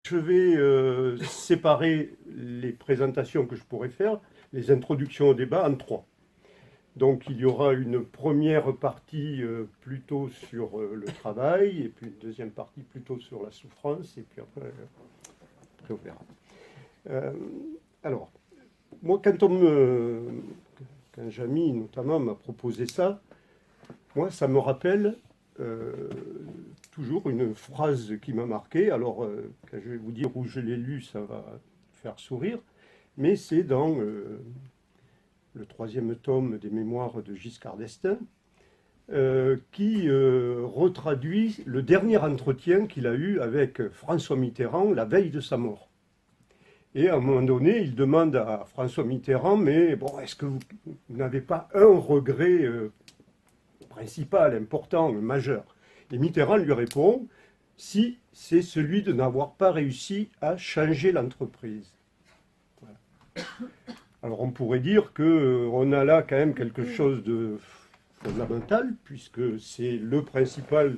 Je vais séparer les présentations que je pourrais faire, les introductions au débat, en trois. Donc il y aura une première partie plutôt sur le travail, et puis une deuxième partie plutôt sur la souffrance, et puis après on verra. Alors, moi quand Jamy notamment m'a proposé ça, moi ça me rappelle toujours une phrase qui m'a marqué. Alors, quand je vais vous dire où je l'ai lu, ça va faire sourire, mais c'est dans le troisième tome des Mémoires de Giscard d'Estaing, qui retraduit le dernier entretien qu'il a eu avec François Mitterrand la veille de sa mort. Et à un moment donné, il demande à François Mitterrand, mais bon, est-ce que vous n'avez pas un regret principal, important, majeur? Et Mitterrand lui répond, si c'est celui de n'avoir pas réussi à changer l'entreprise. Voilà. Alors on pourrait dire qu'on a là quand même quelque chose de fondamental, puisque c'est le principal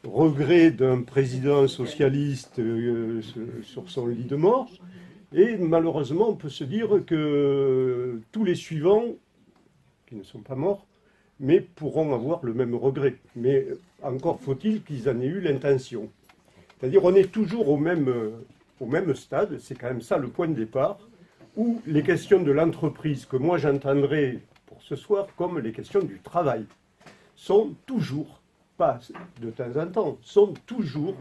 regret d'un président socialiste sur son lit de mort. Et malheureusement, on peut se dire que tous les suivants, qui ne sont pas morts, mais pourront avoir le même regret. Mais encore faut-il qu'ils en aient eu l'intention. C'est-à-dire on est toujours au même stade, c'est quand même ça le point de départ, où les questions de l'entreprise, que moi j'entendrai pour ce soir comme les questions du travail, sont toujours, pas de temps en temps, sont toujours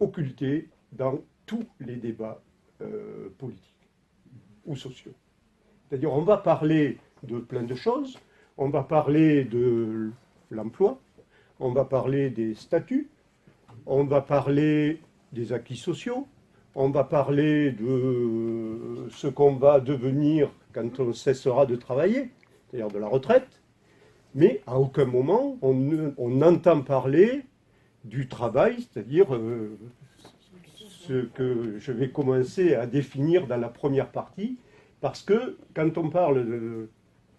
occultées dans tous les débats politiques ou sociaux. C'est-à-dire on va parler de plein de choses, on va parler de l'emploi, on va parler des statuts, on va parler des acquis sociaux, on va parler de ce qu'on va devenir quand on cessera de travailler, c'est-à-dire de la retraite, mais à aucun moment on n'entend parler du travail, c'est-à-dire ce que je vais commencer à définir dans la première partie, parce que quand on parle de...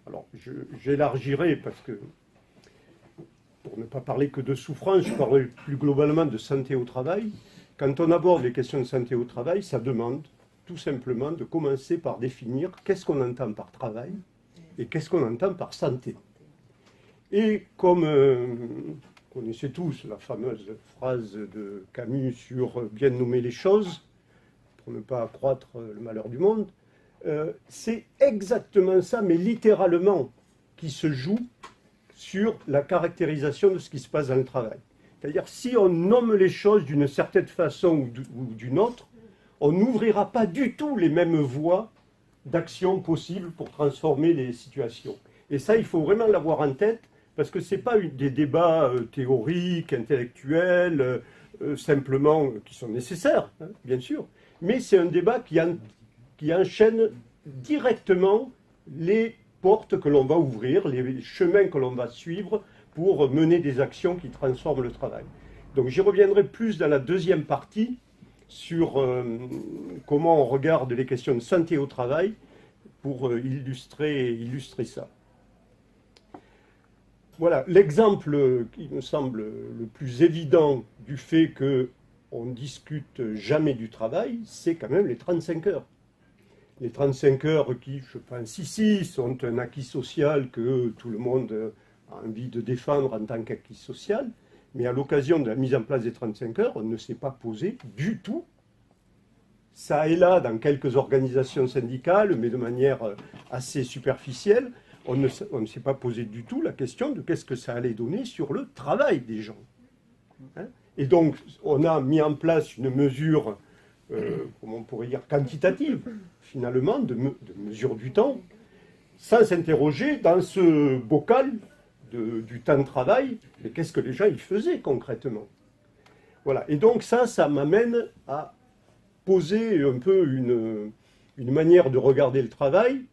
Alors j'élargirai parce que, pour ne pas parler que de souffrance, je parlerai plus globalement de santé au travail. Quand on aborde les questions de santé au travail, ça demande tout simplement de commencer par définir qu'est-ce qu'on entend par travail et qu'est-ce qu'on entend par santé. Et comme vous connaissez tous la fameuse phrase de Camus sur bien nommer les choses, pour ne pas accroître le malheur du monde, c'est exactement ça, mais littéralement, qui se joue sur la caractérisation de ce qui se passe dans le travail. C'est-à-dire, si on nomme les choses d'une certaine façon ou d'une autre, on n'ouvrira pas du tout les mêmes voies d'action possibles pour transformer les situations. Et ça, il faut vraiment l'avoir en tête, parce que ce n'est pas des débats théoriques, intellectuels, simplement, qui sont nécessaires, hein, bien sûr, mais c'est un débat qui enchaîne directement les portes que l'on va ouvrir, les chemins que l'on va suivre pour mener des actions qui transforment le travail. Donc j'y reviendrai plus dans la deuxième partie sur comment on regarde les questions de santé au travail pour illustrer ça. Voilà, l'exemple qui me semble le plus évident du fait qu'on ne discute jamais du travail, c'est quand même les 35 heures. Les 35 heures qui, je pense ici, sont un acquis social que tout le monde a envie de défendre en tant qu'acquis social, mais à l'occasion de la mise en place des 35 heures, on ne s'est pas posé du tout. Ça et là, dans quelques organisations syndicales, mais de manière assez superficielle, on ne s'est pas posé du tout la question de qu'est-ce que ça allait donner sur le travail des gens. Hein? Et donc, on a mis en place une mesure, comment on pourrait dire, quantitative, finalement, de mesure du temps, sans s'interroger dans ce bocal du temps de travail, mais qu'est-ce que les gens y faisaient concrètement. Voilà. Et donc ça m'amène à poser un peu une manière de regarder le travail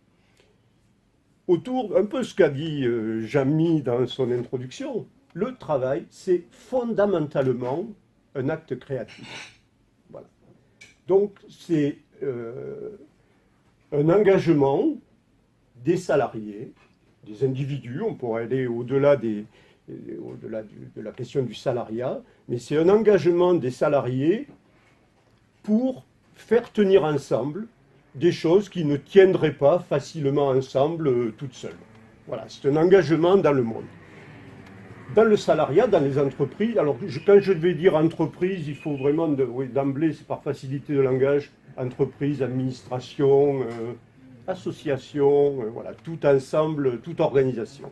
autour, un peu ce qu'a dit Jamy dans son introduction. Le travail, c'est fondamentalement un acte créatif. Voilà. Donc c'est un engagement des salariés, des individus, on pourrait aller au-delà de la question du salariat, mais c'est un engagement des salariés pour faire tenir ensemble des choses qui ne tiendraient pas facilement ensemble toutes seules. Voilà, c'est un engagement dans le monde. Dans le salariat, dans les entreprises, alors quand je vais dire entreprise, il faut vraiment, d'emblée, c'est par facilité de langage, entreprise, administration, association, voilà, tout ensemble, toute organisation.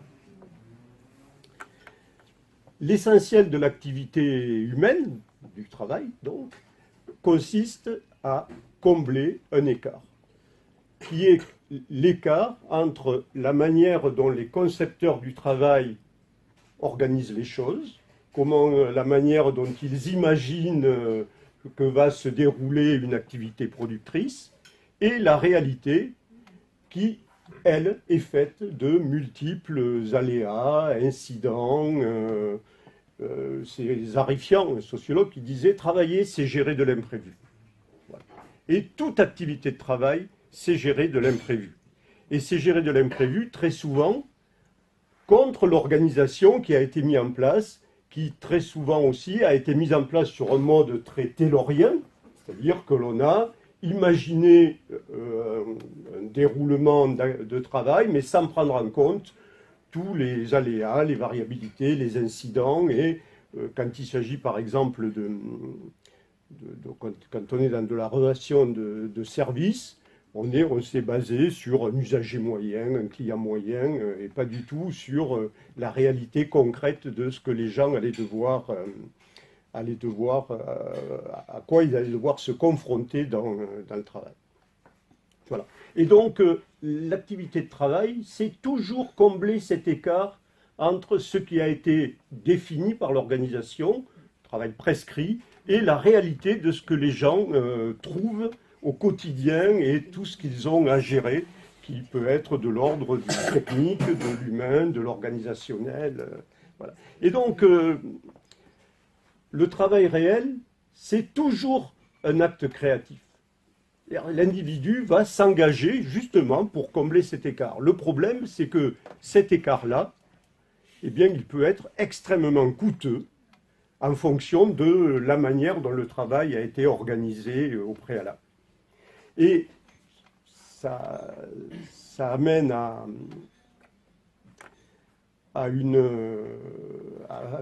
L'essentiel de l'activité humaine, du travail donc, consiste à combler un écart, qui est l'écart entre la manière dont les concepteurs du travail organisent les choses, la manière dont ils imaginent que va se dérouler une activité productrice, et la réalité qui, elle, est faite de multiples aléas, incidents. C'est Zarifian, un sociologue, qui disait « Travailler, c'est gérer de l'imprévu ». Voilà. Et toute activité de travail, c'est gérer de l'imprévu. Et c'est gérer de l'imprévu, très souvent, contre l'organisation qui a été mise en place, qui très souvent aussi a été mise en place sur un mode très taylorien, c'est-à-dire que l'on a imaginé un déroulement de travail, mais sans prendre en compte tous les aléas, les variabilités, les incidents, et quand il s'agit par exemple quand on est dans de la relation de service, on s'est basé sur un usager moyen, un client moyen, et pas du tout sur la réalité concrète de ce que les gens allaient devoir, à quoi ils allaient devoir se confronter dans le travail. Voilà. Et donc, l'activité de travail, c'est toujours combler cet écart entre ce qui a été défini par l'organisation, travail prescrit, et la réalité de ce que les gens trouvent au quotidien et tout ce qu'ils ont à gérer, qui peut être de l'ordre du technique, de l'humain, de l'organisationnel. Voilà. Et donc, le travail réel, c'est toujours un acte créatif. L'individu va s'engager justement pour combler cet écart. Le problème, c'est que cet écart-là, eh bien, il peut être extrêmement coûteux en fonction de la manière dont le travail a été organisé au préalable. Et ça amène à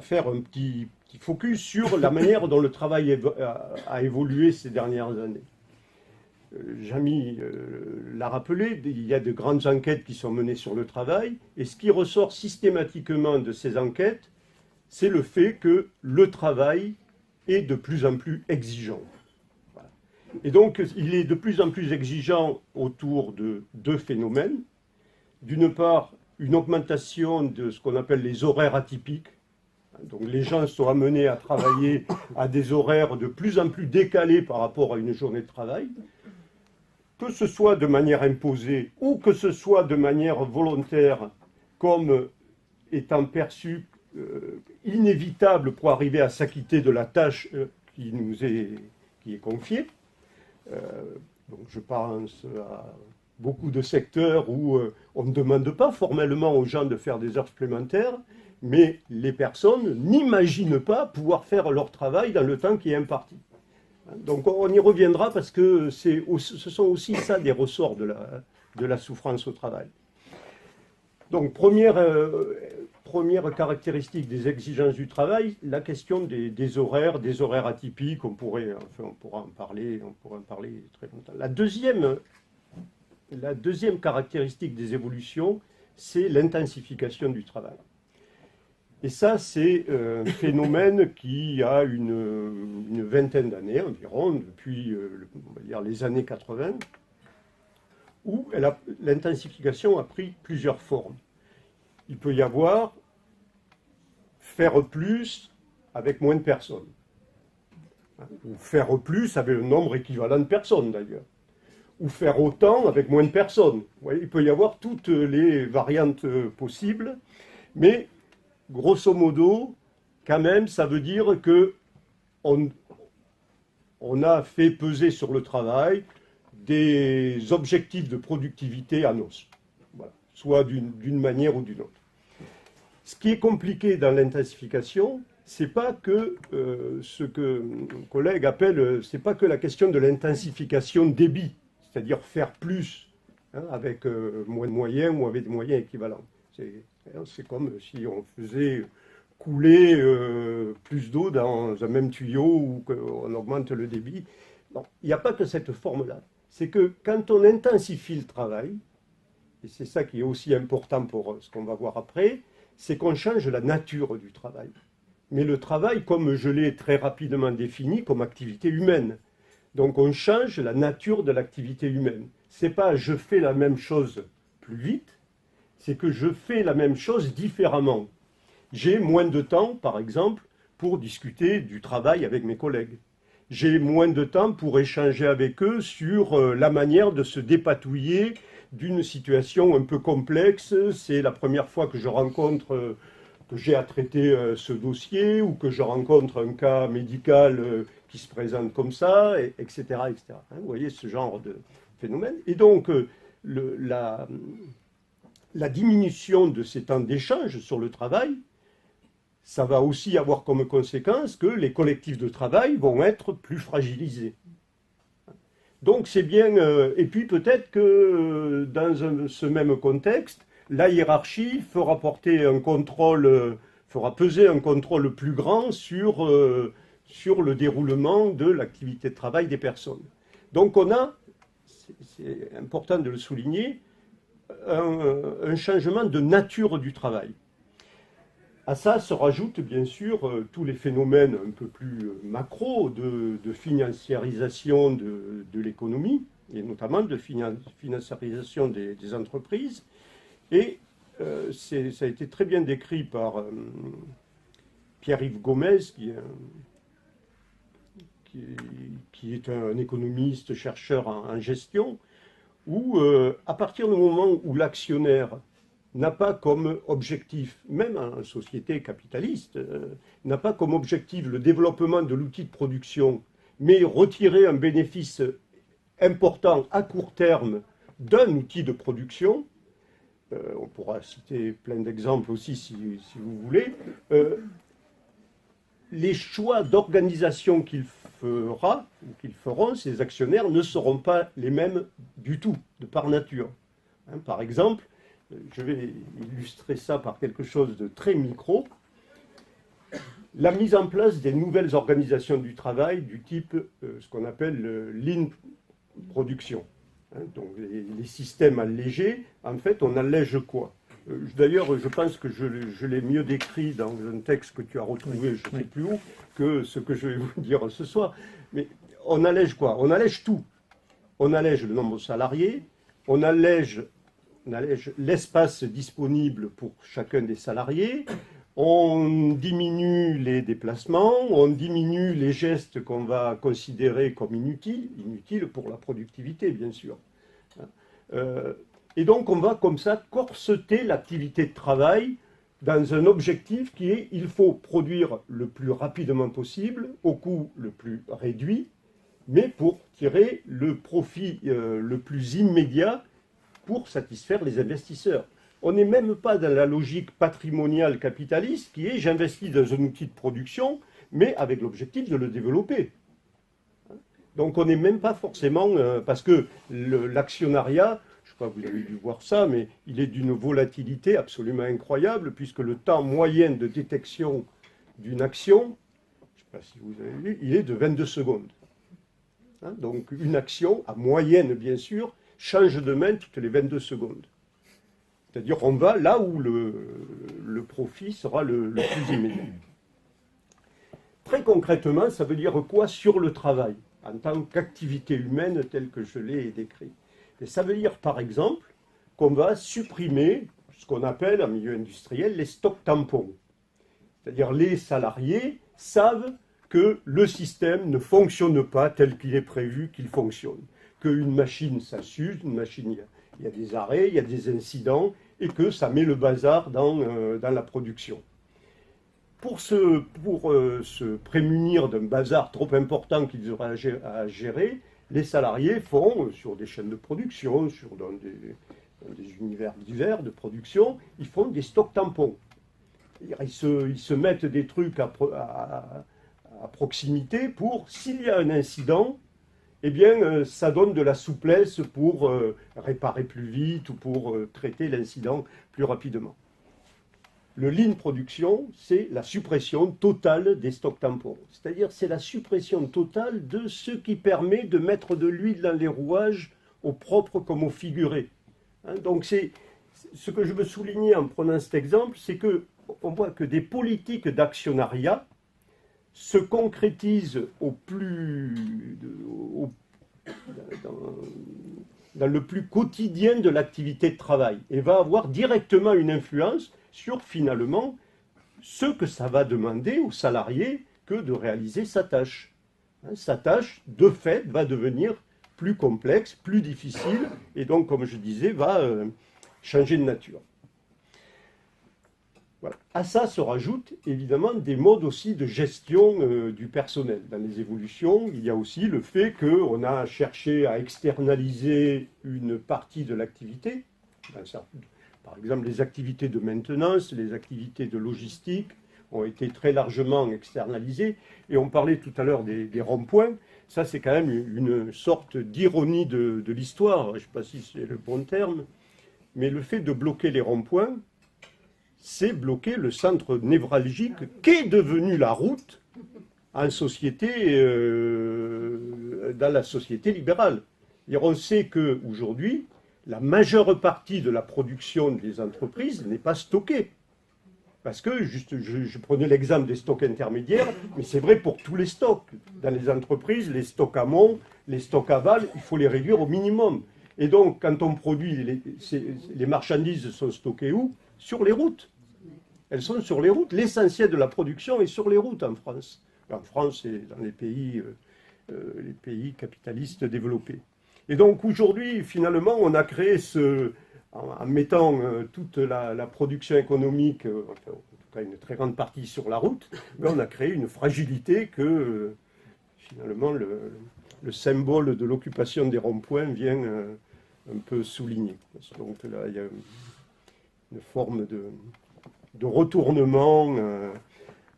faire un petit focus sur la manière dont le travail a évolué ces dernières années. Jamy l'a rappelé, il y a de grandes enquêtes qui sont menées sur le travail, et ce qui ressort systématiquement de ces enquêtes, c'est le fait que le travail est de plus en plus exigeant. Voilà. Et donc, il est de plus en plus exigeant autour de deux phénomènes. D'une part, une augmentation de ce qu'on appelle les horaires atypiques. Donc les gens sont amenés à travailler à des horaires de plus en plus décalés par rapport à une journée de travail, que ce soit de manière imposée ou que ce soit de manière volontaire, comme étant perçu inévitable pour arriver à s'acquitter de la tâche qui est confiée. Donc je pense à beaucoup de secteurs où on ne demande pas formellement aux gens de faire des heures supplémentaires, mais les personnes n'imaginent pas pouvoir faire leur travail dans le temps qui est imparti. Donc on y reviendra parce que ce sont aussi ça des ressorts de la souffrance au travail. Donc première caractéristique des exigences du travail, la question des horaires atypiques, on pourra en parler très longtemps. La deuxième caractéristique des évolutions, c'est l'intensification du travail. Et ça, c'est un phénomène qui a une vingtaine d'années environ, depuis on va dire les années 80, où l'intensification a pris plusieurs formes. Il peut y avoir faire plus avec moins de personnes, ou faire plus avec un nombre équivalent de personnes d'ailleurs, ou faire autant avec moins de personnes. Vous voyez, il peut y avoir toutes les variantes possibles, mais grosso modo, quand même, ça veut dire qu'on a fait peser sur le travail des objectifs de productivité en os, voilà, soit d'une manière ou d'une autre. Ce qui est compliqué dans l'intensification, c'est pas que ce que mon collègue appelle, c'est pas que la question de l'intensification de débit, c'est-à-dire faire plus hein, avec moins de moyens ou avec des moyens équivalents. C'est comme si on faisait couler plus d'eau dans un même tuyau ou qu'on augmente le débit. Non, il n'y a pas que cette forme-là. C'est que quand on intensifie le travail, et c'est ça qui est aussi important pour ce qu'on va voir après, c'est qu'on change la nature du travail. Mais le travail, comme je l'ai très rapidement défini, comme activité humaine. Donc on change la nature de l'activité humaine. C'est pas je fais la même chose plus vite, c'est que je fais la même chose différemment. J'ai moins de temps, par exemple, pour discuter du travail avec mes collègues. J'ai moins de temps pour échanger avec eux sur la manière de se dépatouiller d'une situation un peu complexe. C'est la première fois que je rencontre, que j'ai à traiter ce dossier ou que je rencontre un cas médical qui se présente comme ça, etc. etc. Hein, vous voyez ce genre de phénomène. Et donc, la diminution de ces temps d'échange sur le travail, ça va aussi avoir comme conséquence que les collectifs de travail vont être plus fragilisés. Donc c'est bien, et puis peut-être que dans ce même contexte, la hiérarchie fera peser un contrôle plus grand sur le déroulement de l'activité de travail des personnes. Donc on a, c'est important de le souligner, un changement de nature du travail. À ça se rajoutent bien sûr tous les phénomènes un peu plus macro de financiarisation de l'économie, et notamment de financiarisation des entreprises. Et ça a été très bien décrit par Pierre-Yves Gomez, qui est un économiste, chercheur en gestion, où à partir du moment où l'actionnaire n'a pas comme objectif, même en société capitaliste, n'a pas comme objectif le développement de l'outil de production, mais retirer un bénéfice important à court terme d'un outil de production, on pourra citer plein d'exemples aussi si vous voulez, les choix d'organisation qu'il fera ou qu'ils feront, ces actionnaires, ne seront pas les mêmes du tout, de par nature. Hein, par exemple, je vais illustrer ça par quelque chose de très micro. La mise en place des nouvelles organisations du travail du type, ce qu'on appelle le lean production. Hein, donc les systèmes allégés, en fait, on allège quoi? D'ailleurs, je pense que je l'ai mieux décrit dans un texte que tu as retrouvé, je ne sais plus où, que ce que je vais vous dire ce soir. Mais on allège quoi? On allège tout. On allège le nombre de salariés, on allège l'espace disponible pour chacun des salariés, on diminue les déplacements, on diminue les gestes qu'on va considérer comme inutiles pour la productivité, bien sûr. Et donc on va comme ça corseter l'activité de travail dans un objectif qui est il faut produire le plus rapidement possible, au coût le plus réduit, mais pour tirer le profit le plus immédiat pour satisfaire les investisseurs. On n'est même pas dans la logique patrimoniale capitaliste qui est j'investis dans un outil de production, mais avec l'objectif de le développer. Donc on n'est même pas forcément, parce que l'actionnariat, je ne sais pas, vous avez dû voir ça, mais il est d'une volatilité absolument incroyable, puisque le temps moyen de détection d'une action, je ne sais pas si vous avez vu, il est de 22 secondes. Hein, donc une action, à moyenne bien sûr, change de main toutes les 22 secondes. C'est-à-dire on va là où le profit sera le plus immédiat. Très concrètement, ça veut dire quoi sur le travail, en tant qu'activité humaine telle que je l'ai décrit? Et ça veut dire par exemple qu'on va supprimer ce qu'on appelle en milieu industriel les stocks tampons. C'est-à-dire les salariés savent que le système ne fonctionne pas tel qu'il est prévu qu'il fonctionne. Qu'une machine, ça s'use, une machine, il y a des arrêts, il y a des incidents, et que ça met le bazar dans la production. Pour se prémunir d'un bazar trop important qu'ils auraient à gérer, les salariés font, sur des chaînes de production, dans des univers divers de production, ils font des stocks tampons. ils se mettent des trucs à proximité pour, s'il y a un incident, eh bien, ça donne de la souplesse pour réparer plus vite ou pour traiter l'incident plus rapidement. Le lean production, c'est la suppression totale des stocks tampons. C'est-à-dire, c'est la suppression totale de ce qui permet de mettre de l'huile dans les rouages, au propre comme au figuré. Hein, donc, c'est ce que je veux souligner en prenant cet exemple, c'est qu'on voit que des politiques d'actionnariat se concrétisent dans le plus quotidien de l'activité de travail et va avoir directement une influence sur finalement ce que ça va demander aux salariés que de réaliser sa tâche. Sa tâche, de fait, va devenir plus complexe, plus difficile et donc, comme je disais, va changer de nature. Voilà. À ça se rajoutent évidemment des modes aussi de gestion du personnel. Dans les évolutions, il y a aussi le fait qu'on a cherché à externaliser une partie de l'activité. Par exemple, les activités de maintenance, les activités de logistique ont été très largement externalisées. Et on parlait tout à l'heure des ronds-points. Ça, c'est quand même une sorte d'ironie de l'histoire. Je ne sais pas si c'est le bon terme. Mais le fait de bloquer les ronds-points, c'est bloquer le centre névralgique qu'est devenue la route dans la société libérale. Et on sait qu'aujourd'hui, la majeure partie de la production des entreprises n'est pas stockée. Parce que, je prenais l'exemple des stocks intermédiaires, mais c'est vrai pour tous les stocks. Dans les entreprises, les stocks amont, les stocks aval, il faut les réduire au minimum. Et donc, quand on produit, les marchandises sont stockées où? Sur les routes. Elles sont sur les routes. L'essentiel de la production est sur les routes en France. En France et dans les pays capitalistes développés. Et donc, aujourd'hui, finalement, on a créé en mettant toute la production économique, enfin, en tout cas une très grande partie sur la route, on a créé une fragilité que, finalement, le symbole de l'occupation des ronds-points vient un peu souligner. Donc là, il y a une forme de retournement.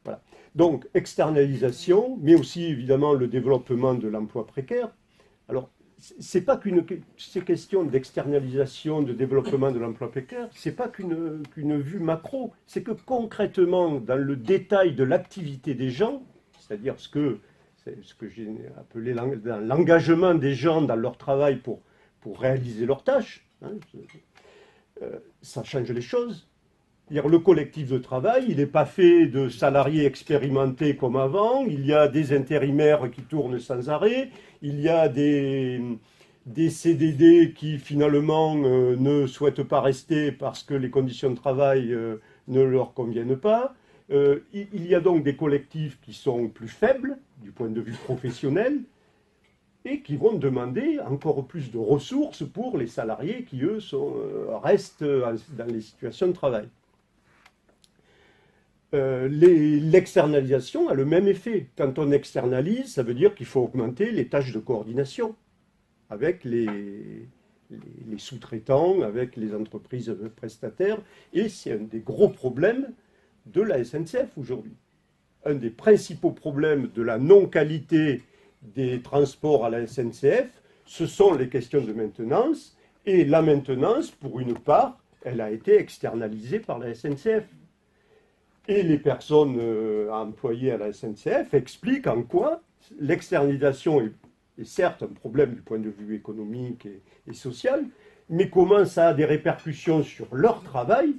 Voilà. Donc, externalisation, mais aussi, évidemment, le développement de l'emploi précaire. Alors, c'est pas ces questions d'externalisation, de développement de l'emploi précaire, c'est pas qu'une vue macro, c'est que concrètement, dans le détail de l'activité des gens, c'est-à-dire ce que j'ai appelé l'engagement des gens dans leur travail pour réaliser leurs tâches, hein, ça change les choses. C'est-à-dire, le collectif de travail, il n'est pas fait de salariés expérimentés comme avant, il y a des intérimaires qui tournent sans arrêt, il y a des CDD qui finalement ne souhaitent pas rester parce que les conditions de travail ne leur conviennent pas. Il y a donc des collectifs qui sont plus faibles du point de vue professionnel et qui vont demander encore plus de ressources pour les salariés qui, eux, restent dans les situations de travail. L'externalisation a le même effet. Quand on externalise, ça veut dire qu'il faut augmenter les tâches de coordination avec les sous-traitants, avec les entreprises prestataires. Et c'est un des gros problèmes de la SNCF aujourd'hui. Un des principaux problèmes de la non-qualité des transports à la SNCF, ce sont les questions de maintenance. Et la maintenance, pour une part, elle a été externalisée par la SNCF. Et les personnes employées à la SNCF expliquent en quoi l'externalisation est certes un problème du point de vue économique et social, mais comment ça a des répercussions sur leur travail,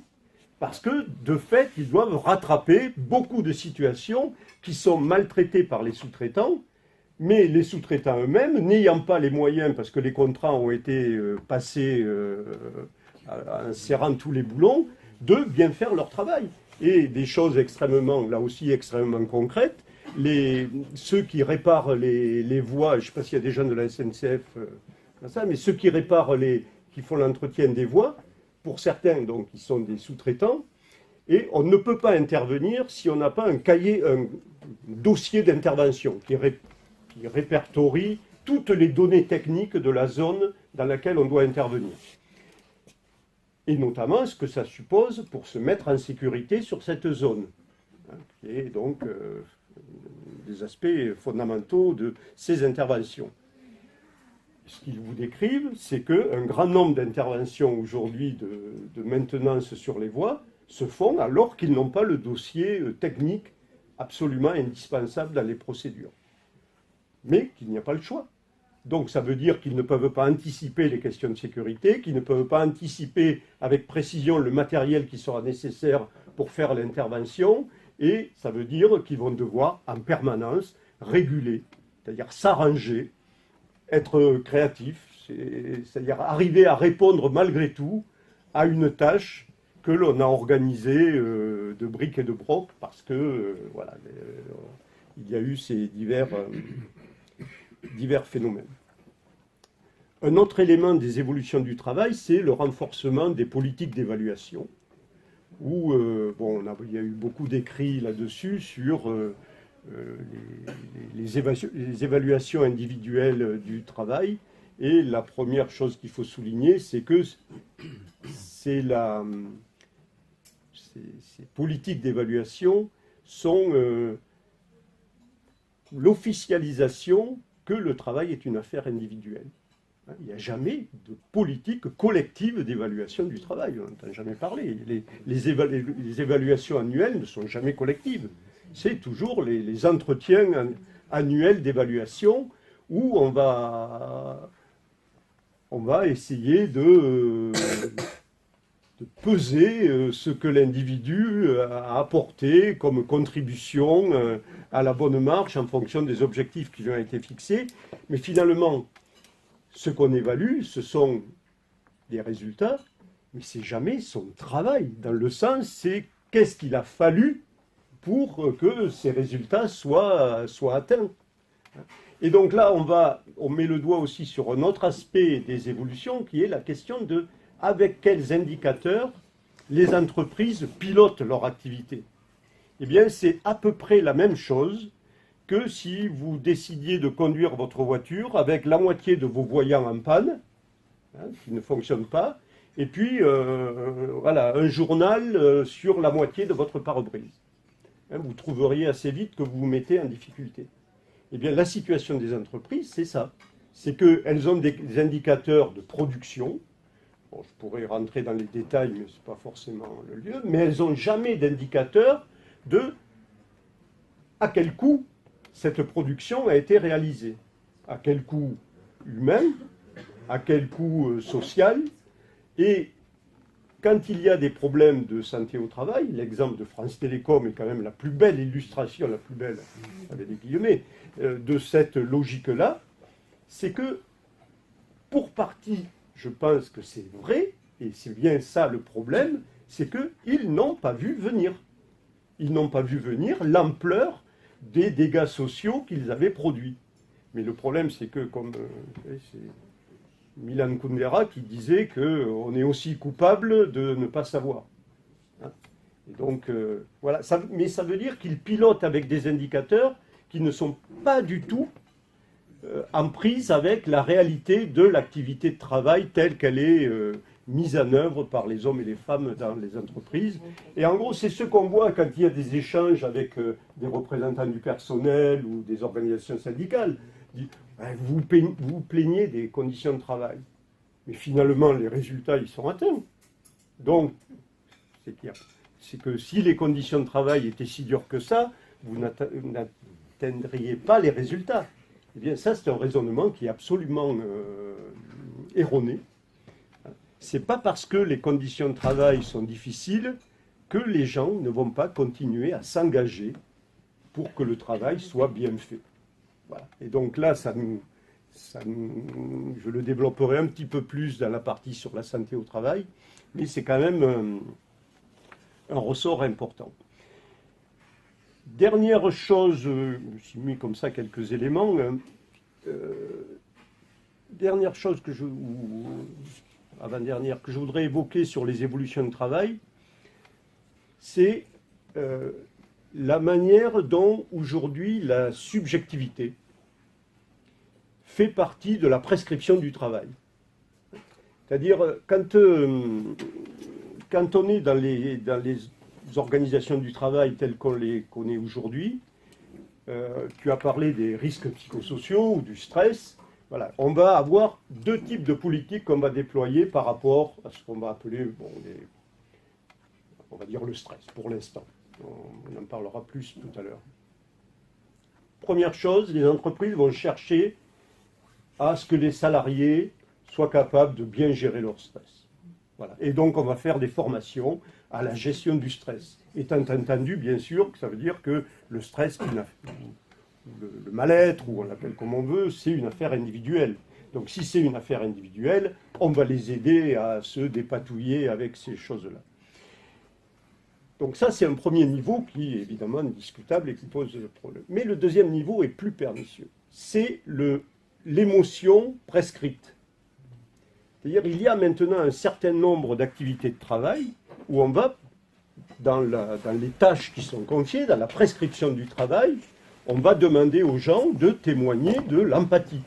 parce que, de fait, ils doivent rattraper beaucoup de situations qui sont maltraitées par les sous-traitants, mais les sous-traitants eux-mêmes, n'ayant pas les moyens, parce que les contrats ont été passés en serrant tous les boulons, de bien faire leur travail. Et des choses extrêmement, là aussi extrêmement concrètes, ceux qui réparent les voies, je ne sais pas s'il y a des gens de la SNCF, mais ceux qui réparent qui font l'entretien des voies, pour certains, donc, ils sont des sous-traitants, et on ne peut pas intervenir si on n'a pas un dossier d'intervention qui répertorie toutes les données techniques de la zone dans laquelle on doit intervenir. et notamment ce que ça suppose pour se mettre en sécurité sur cette zone, hein, qui est donc des aspects fondamentaux de ces interventions. Ce qu'ils vous décrivent, c'est qu'un grand nombre d'interventions aujourd'hui de maintenance sur les voies se font alors qu'ils n'ont pas le dossier technique absolument indispensable dans les procédures. Mais qu'il n'y a pas le choix. Donc ça veut dire qu'ils ne peuvent pas anticiper les questions de sécurité, qu'ils ne peuvent pas anticiper avec précision le matériel qui sera nécessaire pour faire l'intervention, et ça veut dire qu'ils vont devoir en permanence réguler, c'est-à-dire s'arranger, être créatifs, c'est-à-dire arriver à répondre malgré tout à une tâche que l'on a organisée de briques et de broc, parce que voilà, il y a eu ces divers phénomènes. Un autre élément des évolutions du travail, c'est le renforcement des politiques d'évaluation, où il y a eu beaucoup d'écrits là-dessus sur les évaluations individuelles du travail. Et la première chose qu'il faut souligner, c'est que ces politiques d'évaluation sont l'officialisation que le travail est une affaire individuelle. Il n'y a jamais de politique collective d'évaluation du travail, on n'entend jamais parler. Les évaluations annuelles ne sont jamais collectives. C'est toujours les entretiens annuels d'évaluation où on va essayer de peser ce que l'individu a apporté comme contribution à la bonne marche en fonction des objectifs qui lui ont été fixés. Mais finalement, ce qu'on évalue, ce sont des résultats, mais c'est jamais son travail. Dans le sens, c'est qu'est-ce qu'il a fallu pour que ces résultats soient atteints. Et donc là, on met le doigt aussi sur un autre aspect des évolutions, qui est la question de avec quels indicateurs les entreprises pilotent leur activité. Eh bien, c'est à peu près la même chose que si vous décidiez de conduire votre voiture avec la moitié de vos voyants en panne, hein, qui ne fonctionnent pas, et puis un journal sur la moitié de votre pare-brise. Hein, vous trouveriez assez vite que vous vous mettez en difficulté. Eh bien, la situation des entreprises, c'est ça. C'est qu'elles ont des indicateurs de production. Bon, je pourrais rentrer dans les détails, mais ce n'est pas forcément le lieu. Mais elles n'ont jamais d'indicateur de à quel coût cette production a été réalisée. À quel coût humain, à quel coût social. Et quand il y a des problèmes de santé au travail, l'exemple de France Télécom est quand même la plus belle illustration, la plus belle, avec des guillemets, de cette logique-là, c'est que, pour partie, je pense que c'est vrai, et c'est bien ça le problème, c'est qu'ils n'ont pas vu venir. Ils n'ont pas vu venir l'ampleur des dégâts sociaux qu'ils avaient produits. Mais le problème, c'est que, comme c'est Milan Kundera qui disait qu'on est aussi coupable de ne pas savoir. Hein. Et donc, voilà. Mais ça veut dire qu'ils pilotent avec des indicateurs qui ne sont pas du tout en prise avec la réalité de l'activité de travail telle qu'elle est mise en œuvre par les hommes et les femmes dans les entreprises. Et en gros, c'est ce qu'on voit quand il y a des échanges avec des représentants du personnel ou des organisations syndicales. Vous vous plaignez des conditions de travail, mais finalement, les résultats, ils sont atteints. Donc, c'est que si les conditions de travail étaient si dures que ça, vous n'atteindriez pas les résultats. Eh bien, ça, c'est un raisonnement qui est absolument erroné. Ce n'est pas parce que les conditions de travail sont difficiles que les gens ne vont pas continuer à s'engager pour que le travail soit bien fait. Voilà. Et donc là, je le développerai un petit peu plus dans la partie sur la santé au travail, mais c'est quand même un ressort important. Dernière chose, je me suis mis comme ça quelques éléments. Dernière chose avant-dernière que je voudrais évoquer sur les évolutions de travail, c'est la manière dont aujourd'hui la subjectivité fait partie de la prescription du travail. C'est-à-dire, quand on est dans les organisations du travail telles qu'on les connaît aujourd'hui, tu as parlé des risques psychosociaux ou du stress. Voilà, on va avoir deux types de politiques qu'on va déployer par rapport à ce qu'on va appeler, on va dire le stress, pour l'instant. On en parlera plus tout à l'heure. Première chose, les entreprises vont chercher à ce que les salariés soient capables de bien gérer leur stress. Voilà. Et donc, on va faire des formations à la gestion du stress. Étant entendu, bien sûr, que ça veut dire que le stress, le mal-être, ou on l'appelle comme on veut, c'est une affaire individuelle. Donc, si c'est une affaire individuelle, on va les aider à se dépatouiller avec ces choses-là. Donc ça, c'est un premier niveau qui est évidemment discutable et qui pose des problèmes. Mais le deuxième niveau est plus pernicieux. C'est l'émotion prescrite. C'est-à-dire il y a maintenant un certain nombre d'activités de travail où on va, dans les tâches qui sont confiées, dans la prescription du travail, on va demander aux gens de témoigner de l'empathie,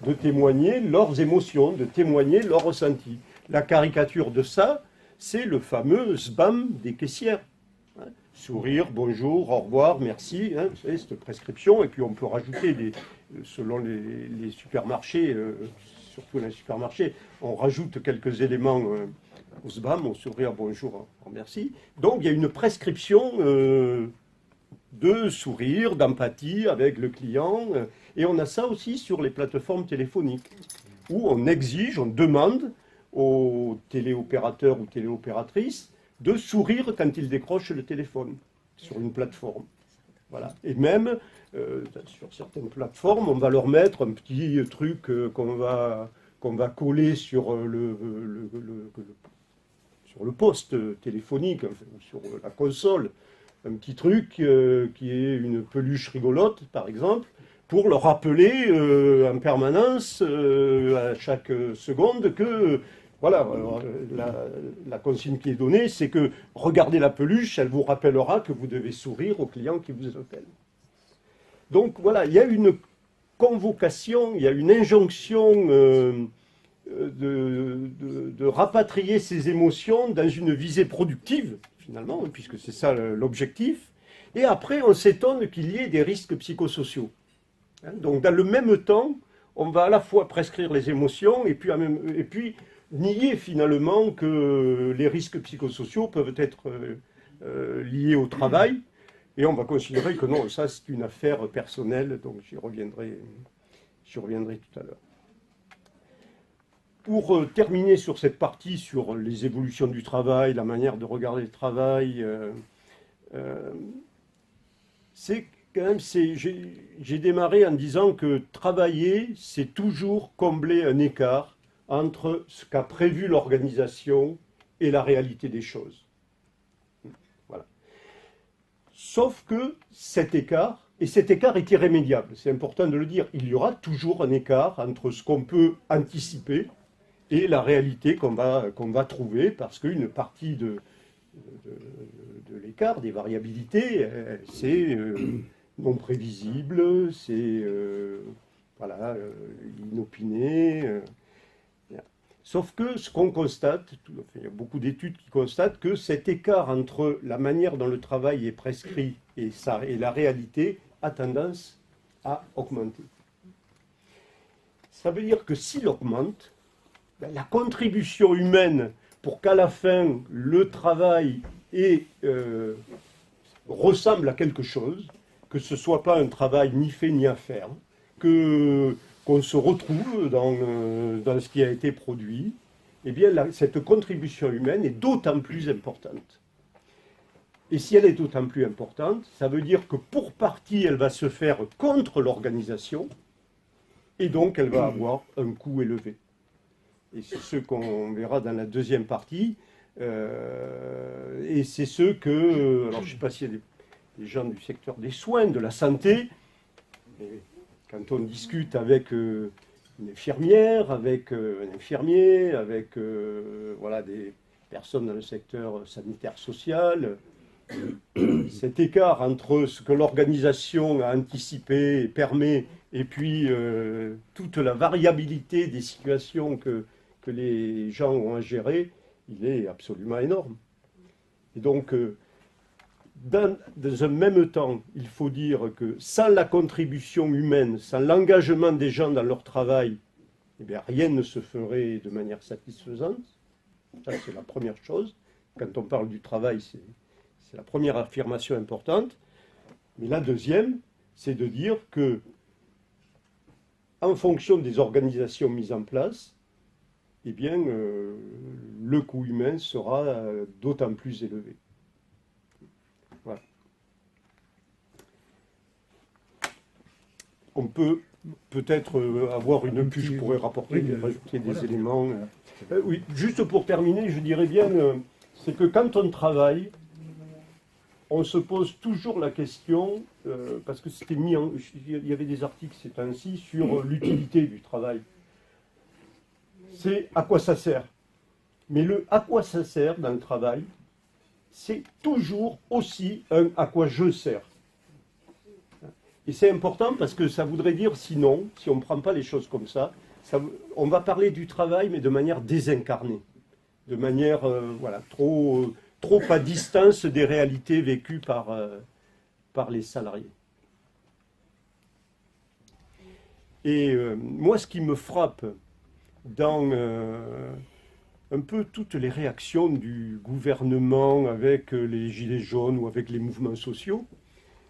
de témoigner leurs émotions, de témoigner leurs ressentis. La caricature de ça, c'est le fameux SBAM des caissières. Hein, sourire, bonjour, au revoir, merci, hein, vous savez, cette prescription. Et puis on peut rajouter, selon les supermarchés, surtout dans les supermarchés, on rajoute quelques éléments au SBAM, au sourire, bonjour, au merci. Donc il y a une prescription de sourire, d'empathie avec le client. Et on a ça aussi sur les plateformes téléphoniques, où on exige, on demande aux téléopérateurs ou téléopératrices de sourire quand ils décrochent le téléphone sur une plateforme. Voilà. Et même, sur certaines plateformes, on va leur mettre un petit truc qu'on va coller sur le poste téléphonique, enfin, sur la console, un petit truc qui est une peluche rigolote, par exemple, pour leur rappeler en permanence, à chaque seconde, que voilà, la consigne qui est donnée, c'est que regardez la peluche, elle vous rappellera que vous devez sourire au client qui vous appelle. Donc voilà, il y a une convocation, il y a une injonction de rapatrier ces émotions dans une visée productive, finalement, puisque c'est ça l'objectif. Et après, on s'étonne qu'il y ait des risques psychosociaux. Donc dans le même temps, on va à la fois prescrire les émotions et puis nier finalement que les risques psychosociaux peuvent être liés au travail. Et on va considérer que non, ça c'est une affaire personnelle, donc j'y reviendrai tout à l'heure. Pour terminer sur cette partie, sur les évolutions du travail, la manière de regarder le travail, c'est quand même, j'ai démarré en disant que travailler, c'est toujours combler un écart entre ce qu'a prévu l'organisation et la réalité des choses. Voilà. Sauf que cet écart est irrémédiable, c'est important de le dire, il y aura toujours un écart entre ce qu'on peut anticiper et la réalité qu'on va trouver, parce qu'une partie de l'écart, des variabilités, c'est non prévisible, c'est inopiné. Sauf que ce qu'on constate, il y a beaucoup d'études qui constatent que cet écart entre la manière dont le travail est prescrit et la réalité a tendance à augmenter. Ça veut dire que s'il augmente, la contribution humaine pour qu'à la fin le travail ressemble à quelque chose, que ce ne soit pas un travail ni fait ni à faire, qu'on se retrouve dans ce qui a été produit, eh bien cette contribution humaine est d'autant plus importante. Et si elle est d'autant plus importante, ça veut dire que pour partie, elle va se faire contre l'organisation, et donc elle va avoir un coût élevé. Et c'est ce qu'on verra dans la deuxième partie. Et c'est ce que... alors je ne sais pas s'il y a des gens du secteur des soins, de la santé, mais quand on discute avec une infirmière, avec un infirmier, avec des personnes dans le secteur sanitaire social, cet écart entre ce que l'organisation a anticipé et permet, et puis toute la variabilité des situations que les gens ont à gérer, il est absolument énorme. Et donc, dans un même temps, il faut dire que sans la contribution humaine, sans l'engagement des gens dans leur travail, eh bien, rien ne se ferait de manière satisfaisante. Ça, c'est la première chose. Quand on parle du travail, c'est la première affirmation importante. Mais la deuxième, c'est de dire que, en fonction des organisations mises en place, eh bien, le coût humain sera d'autant plus élevé. Voilà. On peut peut-être avoir une plus, je pourrais rajouter des éléments. Oui, juste pour terminer, je dirais bien, c'est que quand on travaille, on se pose toujours la question, parce que c'était mis en, il y avait des articles ces temps-ci sur l'utilité du travail. C'est à quoi ça sert. Mais le à quoi ça sert dans le travail, c'est toujours aussi un à quoi je sers. Et c'est important parce que ça voudrait dire, sinon, si on ne prend pas les choses comme ça, on va parler du travail, mais de manière désincarnée, de manière voilà, trop à distance des réalités vécues par les salariés. Et moi, ce qui me frappe dans un peu toutes les réactions du gouvernement avec les gilets jaunes ou avec les mouvements sociaux,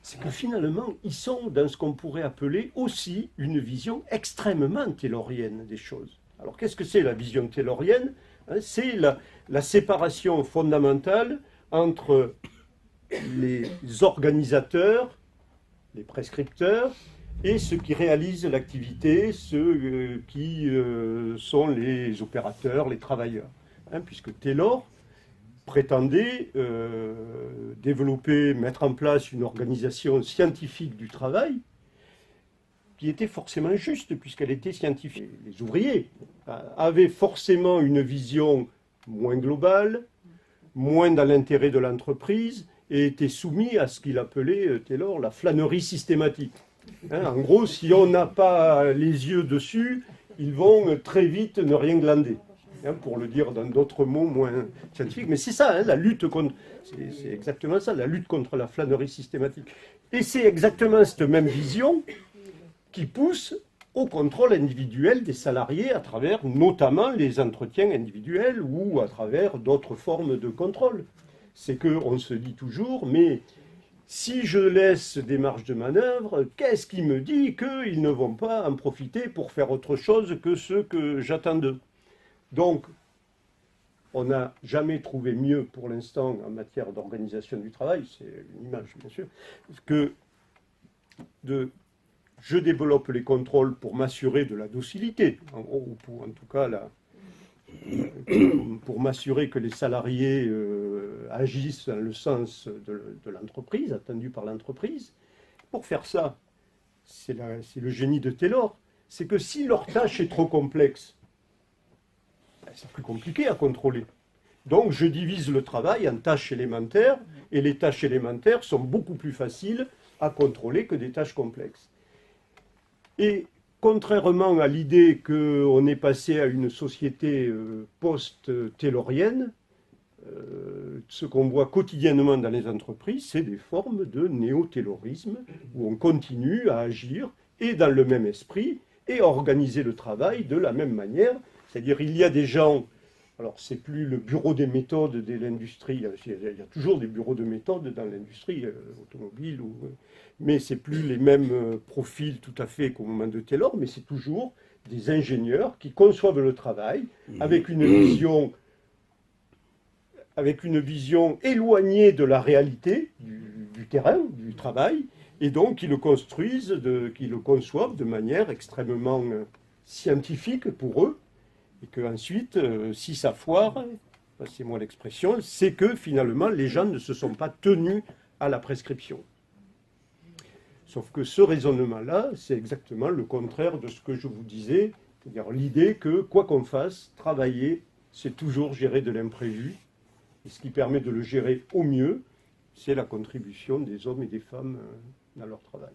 c'est que finalement, ils sont dans ce qu'on pourrait appeler aussi une vision extrêmement taylorienne des choses. Alors, qu'est-ce que c'est la vision taylorienne? C'est la séparation fondamentale entre les organisateurs, les prescripteurs, et ceux qui réalisent l'activité, ceux qui sont les opérateurs, les travailleurs. Puisque Taylor prétendait développer, mettre en place une organisation scientifique du travail qui était forcément juste, puisqu'elle était scientifique. Les ouvriers avaient forcément une vision moins globale, moins dans l'intérêt de l'entreprise, et étaient soumis à ce qu'il appelait, Taylor, la flânerie systématique. En gros, si on n'a pas les yeux dessus, ils vont très vite ne rien glander. Pour le dire dans d'autres mots moins scientifiques. Mais c'est ça, la lutte contre... C'est exactement ça, la lutte contre la flânerie systématique. Et c'est exactement cette même vision qui pousse au contrôle individuel des salariés à travers notamment les entretiens individuels ou à travers d'autres formes de contrôle. C'est qu'on se dit toujours, mais si je laisse des marges de manœuvre, qu'est-ce qui me dit qu'ils ne vont pas en profiter pour faire autre chose que ce que j'attends d'eux? Donc, on n'a jamais trouvé mieux pour l'instant en matière d'organisation du travail, c'est une image bien sûr, que je développe les contrôles pour m'assurer de la docilité, ou pour en tout cas pour m'assurer que les salariés agissent dans le sens de l'entreprise, attendu par l'entreprise. Pour faire ça, c'est le génie de Taylor, c'est que si leur tâche est trop complexe, c'est plus compliqué à contrôler. Donc je divise le travail en tâches élémentaires, et les tâches élémentaires sont beaucoup plus faciles à contrôler que des tâches complexes. Et contrairement à l'idée qu'on est passé à une société post-taylorienne, ce qu'on voit quotidiennement dans les entreprises, c'est des formes de néo-taylorisme, où on continue à agir, et dans le même esprit, et à organiser le travail de la même manière. C'est-à-dire, il y a des gens, alors c'est plus le bureau des méthodes de l'industrie, il y a toujours des bureaux de méthode dans l'industrie automobile, mais c'est plus les mêmes profils tout à fait qu'au moment de Taylor, mais c'est toujours des ingénieurs qui conçoivent le travail avec une vision éloignée de la réalité du terrain, du travail, et donc qui le construisent, qui le conçoivent de manière extrêmement scientifique pour eux, et qu'ensuite, si ça foire, passez-moi l'expression, c'est que finalement les gens ne se sont pas tenus à la prescription. Sauf que ce raisonnement-là, c'est exactement le contraire de ce que je vous disais, c'est-à-dire l'idée que, quoi qu'on fasse, travailler, c'est toujours gérer de l'imprévu, et ce qui permet de le gérer au mieux, c'est la contribution des hommes et des femmes dans leur travail.